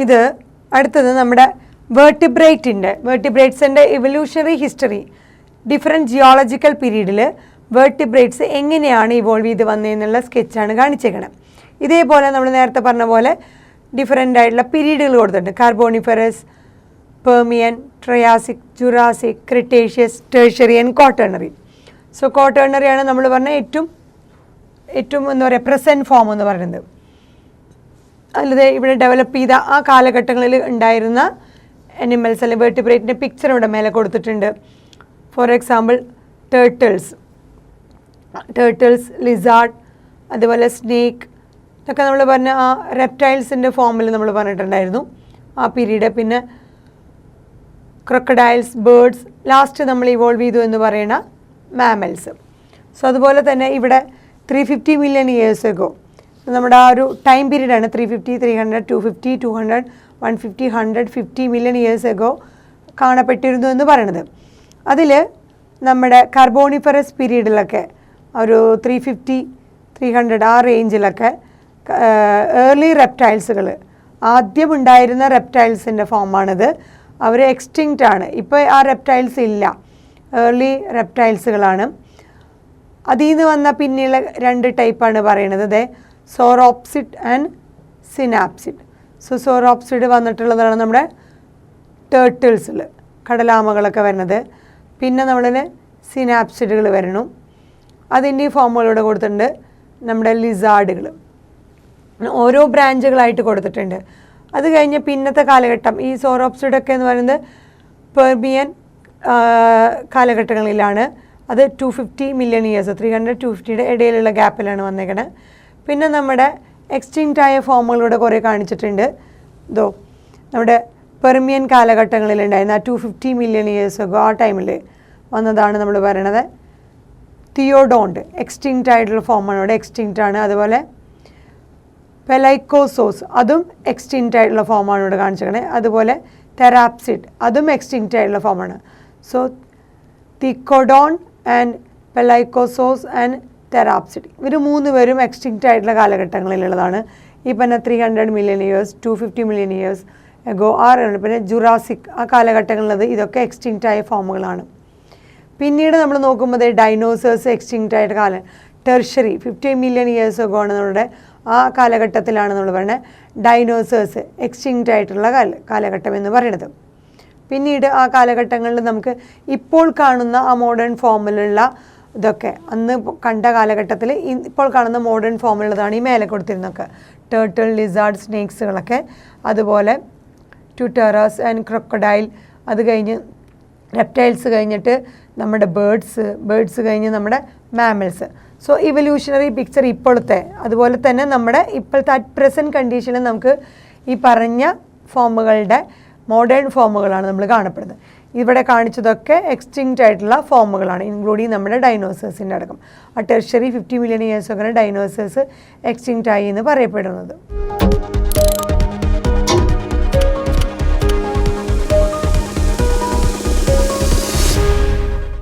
ഇത് അടുത്തത് നമ്മുടെ വേർട്ടിബ്രേറ്റ്സിൻ്റെ ഇവല്യൂഷണറി ഹിസ്റ്ററി ഡിഫറെൻറ്റ് ജിയോളജിക്കൽ പീരീഡിൽ വേർട്ടിബ്രേറ്റ്സ് എങ്ങനെയാണ് ഇവോൾവ് ചെയ്ത് വന്നതെന്നുള്ള സ്കെച്ചാണ് കാണിച്ചേക്കണം. ഇതേപോലെ നമ്മൾ നേരത്തെ പറഞ്ഞ പോലെ ഡിഫറെൻ്റ് ആയിട്ടുള്ള പീരീഡുകൾ കൊടുത്തിട്ടുണ്ട്. Carboniferous, Permian, Triassic, Jurassic, Cretaceous, tertiary and quaternary. So quaternary ആണ് നമ്മൾ പറഞ്ഞ ഏറ്റവും എന്താ പറയുക പ്രസൻറ്റ് ഫോം എന്ന് പറയുന്നത്. അല്ലാതെ ഇവിടെ ഡെവലപ്പ് ചെയ്ത ആ കാലഘട്ടങ്ങളിൽ ഉണ്ടായിരുന്ന അനിമൽസ് അല്ലെങ്കിൽ വേർട്ടിബ്രേറ്റിൻ്റെ പിക്ചർ ഇവിടെ മേലെ കൊടുത്തിട്ടുണ്ട്. ഫോർ എക്സാമ്പിൾ ടേർട്ടിൽസ്, ലിസാർഡ്, അതുപോലെ സ്നേക്ക്, ഇതൊക്കെ നമ്മൾ പറഞ്ഞ ആ റെപ്റ്റൈൽസിൻ്റെ ഫോമിൽ നമ്മൾ പറഞ്ഞിട്ടുണ്ടായിരുന്നു ആ പീരീഡ്. പിന്നെ ക്രൊക്കഡൈൽസ്, ബേർഡ്സ്, ലാസ്റ്റ് നമ്മൾ ഇവോൾവ് ചെയ്തു എന്ന് പറയുന്ന മാമൽസ്. സോ അതുപോലെ തന്നെ ഇവിടെ 350 മില്യൺ ഇയേഴ്സ് എഗോ നമ്മുടെ ആ ഒരു ടൈം പീരീഡാണ്. 350, 300, 250, 200, 150, 150 മില്യൺ ഇയേഴ്സ് എഗോ കാണപ്പെട്ടിരുന്നു എന്ന് പറയുന്നത്. അതിൽ നമ്മുടെ കാർബോണിഫറസ് പീരീഡിലൊക്കെ ഒരു 350, 300 ആ റേഞ്ചിലൊക്കെ ഏർലി റെപ്റ്റൈൽസുകൾ, ആദ്യം ഉണ്ടായിരുന്ന റെപ്റ്റൈൽസിൻ്റെ ഫോമാണിത്. അവർ എക്സ്റ്റിങ്ക്റ്റ് ആണ്. ഇപ്പോൾ ആ റെപ്റ്റൈൽസ് ഇല്ല, ഏർലി റെപ്റ്റൈൽസുകളാണ്. അതിൽ നിന്ന് വന്ന പിന്നെയുള്ള 2 ടൈപ്പാണ് പറയുന്നത്, സോറോപ്സിഡ് ആൻഡ് സിനാപ്സിഡ്. സോ സോറോപ്സിഡ് വന്നിട്ടുള്ളതാണ് നമ്മുടെ ടേർട്ടിൽസിൽ, കടലാമകളൊക്കെ വരുന്നത്. പിന്നെ നമ്മളിന് സിനാപ്സിഡുകൾ വരണം. അതിൻ്റെ ഫോമുകളിലൂടെ കൊടുത്തിട്ടുണ്ട്. നമ്മുടെ ലിസാർഡുകൾ ഓരോ ബ്രാഞ്ചുകളായിട്ട് കൊടുത്തിട്ടുണ്ട്. അത് കഴിഞ്ഞ് പിന്നത്തെ കാലഘട്ടം ഈ സോറോപ്സിഡൊക്കെ എന്ന് പറയുന്നത് പെർമിയൻ കാലഘട്ടങ്ങളിലാണ്. അത് 250 മില്യൺ ഇയേഴ്സ്, 300, 250യുടെ ഇടയിലുള്ള ഗ്യാപ്പിലാണ് വന്നേക്കണത്. പിന്നെ നമ്മുടെ എക്സ്റ്റിങ്ക്റ്റ് ആയ ഫോമുകളിലൂടെ കുറേ കാണിച്ചിട്ടുണ്ട്. നമ്മുടെ പെർമിയൻ കാലഘട്ടങ്ങളിലുണ്ടായിരുന്ന 250 മില്യൺ ഇയേഴ്സ് ഒക്കെ ആ ടൈമിൽ വന്നതാണ് നമ്മൾ പറയണത്. തിയോഡോണ്ട് എക്സ്റ്റിങ്ക്റ്റ് ആയിട്ടുള്ള ഫോമാണ്, ഇവിടെ എക്സ്റ്റിങ്ക്റ്റ് ആണ്. അതുപോലെ പെലൈക്കോസോസ് അതും എക്സ്റ്റിങ്ക്റ്റ് ആയിട്ടുള്ള ഫോമാണ് ഇവിടെ കാണിച്ചിരിക്കുന്നത്. അതുപോലെ തെറാപ്സിഡ് അതും എക്സ്റ്റിങ്ക്റ്റ് ആയിട്ടുള്ള ഫോമാണ്. സോ തിക്കോഡോൺ ആൻഡ് പെലൈക്കോസോസ് ആൻഡ് തെറാപ്സിഡ് ഇവർ 3 പേരും എക്സ്റ്റിങ്ക്റ്റ് ആയിട്ടുള്ള കാലഘട്ടങ്ങളിലുള്ളതാണ്. ഈ പറഞ്ഞ 300 million years, 250 million years ago ആറാണ്. പിന്നെ ജുറാസിക് ആ കാലഘട്ടങ്ങളിലത് ഇതൊക്കെ എക്സ്റ്റിങ്ക്റ്റ് ആയ ഫോമുകളാണ്. പിന്നീട് നമ്മൾ നോക്കുമ്പോൾ ഡൈനോസേഴ്സ് എക്സ്റ്റിങ്ക്റ്റ് ആയിട്ട് ടെർഷ്യറി 50 മില്യൺ ഇയേഴ്സ് എഗോ ആണ് നമ്മുടെ ആ കാലഘട്ടത്തിലാണ് നമ്മൾ പറയുന്നത് ഡൈനോസേഴ്സ് എക്സ്റ്റിങ്ക്റ്റ് ആയിട്ടുള്ള കാലഘട്ടം എന്ന് പറയുന്നത്. പിന്നീട് ആ കാലഘട്ടങ്ങളിൽ നമുക്ക് ഇപ്പോൾ കാണുന്ന ആ മോഡേൺ ഫോമിലുള്ള ഇതൊക്കെ അന്ന് കണ്ട കാലഘട്ടത്തിൽ ഇപ്പോൾ കാണുന്ന മോഡേൺ ഫോമിലുള്ളതാണ് ഈ മേലെ കൊടുത്തിരുന്നൊക്കെ. Turtle, lizard, സ്നേക്സുകളൊക്കെ. അതുപോലെ ട്യൂട്ടേറസ് ആൻഡ് ക്രൊക്കഡൈൽ. അത് കഴിഞ്ഞ് റെപ്റ്റൈൽസ് കഴിഞ്ഞിട്ട് നമ്മുടെ ബേർഡ്സ് കഴിഞ്ഞ് നമ്മുടെ മാമൽസ്. സോ ഇവല്യൂഷണറി പിക്ചർ ഇപ്പോഴത്തെ അതുപോലെ തന്നെ നമ്മുടെ ഇപ്പോഴത്തെ അറ്റ് പ്രസൻറ്റ് കണ്ടീഷനിൽ നമുക്ക് ഈ പറഞ്ഞ ഫോമുകളുടെ മോഡേൺ ഫോമുകളാണ് നമ്മൾ കാണപ്പെടുന്നത്. ഇവിടെ കാണിച്ചതൊക്കെ എക്സ്റ്റിങ്ക്റ്റ് ആയിട്ടുള്ള ഫോമുകളാണ്, ഇൻക്ലൂഡിങ് നമ്മുടെ ഡൈനോസേഴ്സിൻ്റെ അടക്കം. ആ ടെർഷ്യറി 50 മില്യൺ ഇയേഴ്സ് ഒക്കെ ഡൈനോസേഴ്സ് എക്സ്റ്റിങ്ക്റ്റ് ആയി എന്ന് പറയപ്പെടുന്നത്.